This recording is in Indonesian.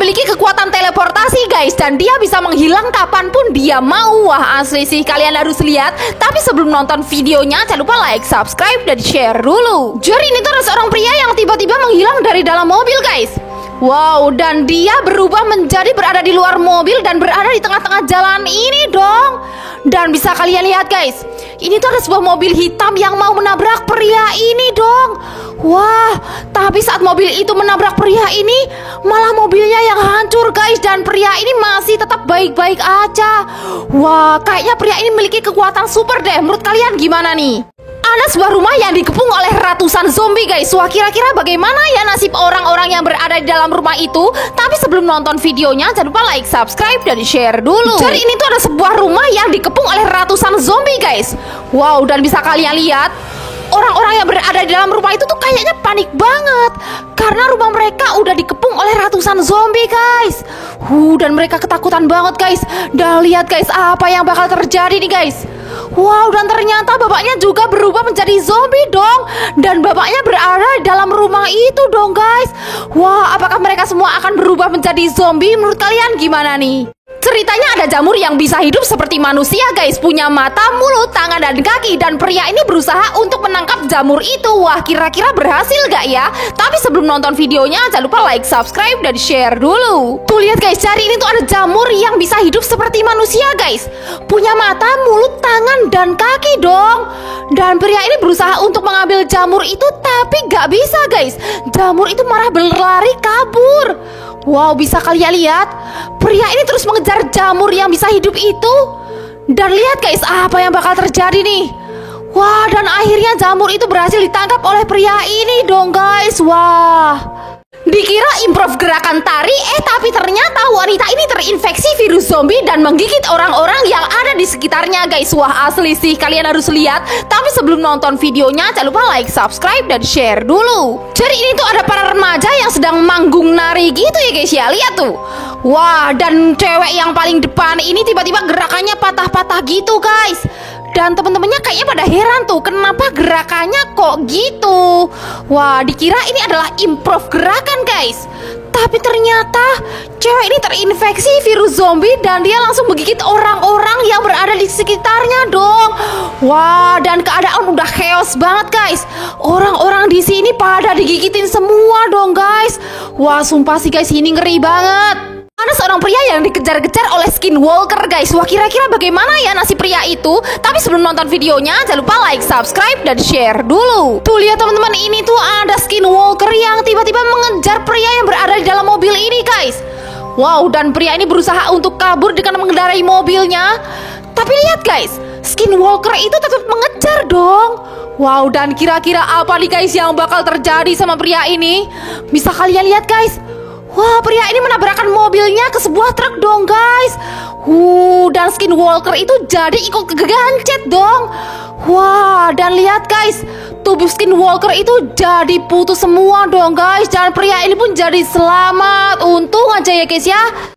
memiliki kekuatan teleportasi guys, dan dia bisa menghilang kapanpun dia mau. Wah asli sih, kalian harus lihat. Tapi sebelum nonton videonya, jangan lupa like, subscribe, dan share dulu. Jadi ini tuh ada seorang pria yang tiba-tiba menghilang dari dalam mobil guys. Wow, dan dia berubah menjadi berada di luar mobil dan berada di tengah-tengah jalan ini dong. Dan bisa kalian lihat guys, ini tuh ada sebuah mobil hitam yang mau menabrak pria ini dong. Wah, tapi saat mobil itu menabrak pria ini, malah mobilnya yang hancur guys. Dan pria ini masih tetap baik-baik aja. Wah, kayaknya pria ini memiliki kekuatan super deh. Menurut kalian gimana nih? Ada sebuah rumah yang dikepung oleh ratusan zombie guys. Wah, kira-kira bagaimana ya nasib orang-orang yang berada di dalam rumah itu? Tapi sebelum nonton videonya, jangan lupa like, subscribe, dan share dulu. Jadi ini tuh ada sebuah rumah yang dikepung oleh ratusan zombie guys. Wow, dan bisa kalian lihat, orang-orang yang berada di dalam rumah itu tuh kayaknya panik banget karena rumah mereka udah dikepung oleh ratusan zombie guys. Dan mereka ketakutan banget guys. Dan lihat guys, apa yang bakal terjadi nih guys. Wow, dan ternyata bapaknya juga berubah menjadi zombie dong. Dan bapaknya berada di dalam rumah itu dong guys. Wah, apakah mereka semua akan berubah menjadi zombie? Menurut kalian gimana nih? Ceritanya ada jamur yang bisa hidup seperti manusia guys, punya mata, mulut, tangan, dan kaki. Dan pria ini berusaha untuk menangkap jamur itu. Wah, kira-kira berhasil gak ya? Tapi sebelum nonton videonya, jangan lupa like, subscribe, dan share dulu. Tuh lihat guys, cari ini tuh ada jamur yang bisa hidup seperti manusia guys, punya mata, mulut, tangan, dan kaki dong. Dan pria ini berusaha untuk mengambil jamur itu, tapi gak bisa guys. Jamur itu malah berlari kabur. Wow, bisa kalian lihat, pria ini terus mengejar jamur yang bisa hidup itu. Dan lihat guys, apa yang bakal terjadi nih. Wah, dan akhirnya jamur itu berhasil ditangkap oleh pria ini dong guys. Wah, dikira improv gerakan tari, tapi ternyata wanita ini terinfeksi virus zombie dan menggigit orang-orang yang ada di sekitarnya guys. Wah asli sih, kalian harus lihat. Tapi sebelum nonton videonya, jangan lupa like, subscribe, dan share dulu. Jadi ini tuh ada para remaja yang sedang manggung nari gitu ya guys ya. Lihat tuh. Wah, dan cewek yang paling depan ini tiba-tiba gerakannya patah-patah gitu guys. Dan temen-temennya kayaknya pada heran tuh, kenapa gerakannya kok gitu. Wah, dikira ini adalah improv gerakan guys. Tapi ternyata cewek ini terinfeksi virus zombie dan dia langsung menggigit orang-orang yang berada di sekitarnya dong. Wah, dan keadaan udah chaos banget guys. Orang-orang di sini pada digigitin semua dong guys. Wah, sumpah sih guys, ini ngeri banget. Ada seorang pria yang dikejar-kejar oleh skinwalker guys. Wah, kira-kira bagaimana ya nasib pria itu? Tapi sebelum nonton videonya, jangan lupa like, subscribe, dan share dulu. Tuh lihat teman-teman, ini tuh ada skinwalker yang tiba-tiba mengejar pria yang berada di dalam mobil ini guys. Wow, dan pria ini berusaha untuk kabur dengan mengendarai mobilnya. Tapi lihat guys, skinwalker itu tetap mengejar dong. Wow, dan kira-kira apa nih guys yang bakal terjadi sama pria ini? Bisa kalian lihat guys. Wah, pria ini menabrakkan mobilnya ke sebuah truk dong guys. Dan skinwalker itu jadi ikut kegancet dong. Wah, dan lihat guys, tubuh skinwalker itu jadi putus semua dong guys. Dan pria ini pun jadi selamat. Untung aja ya guys ya.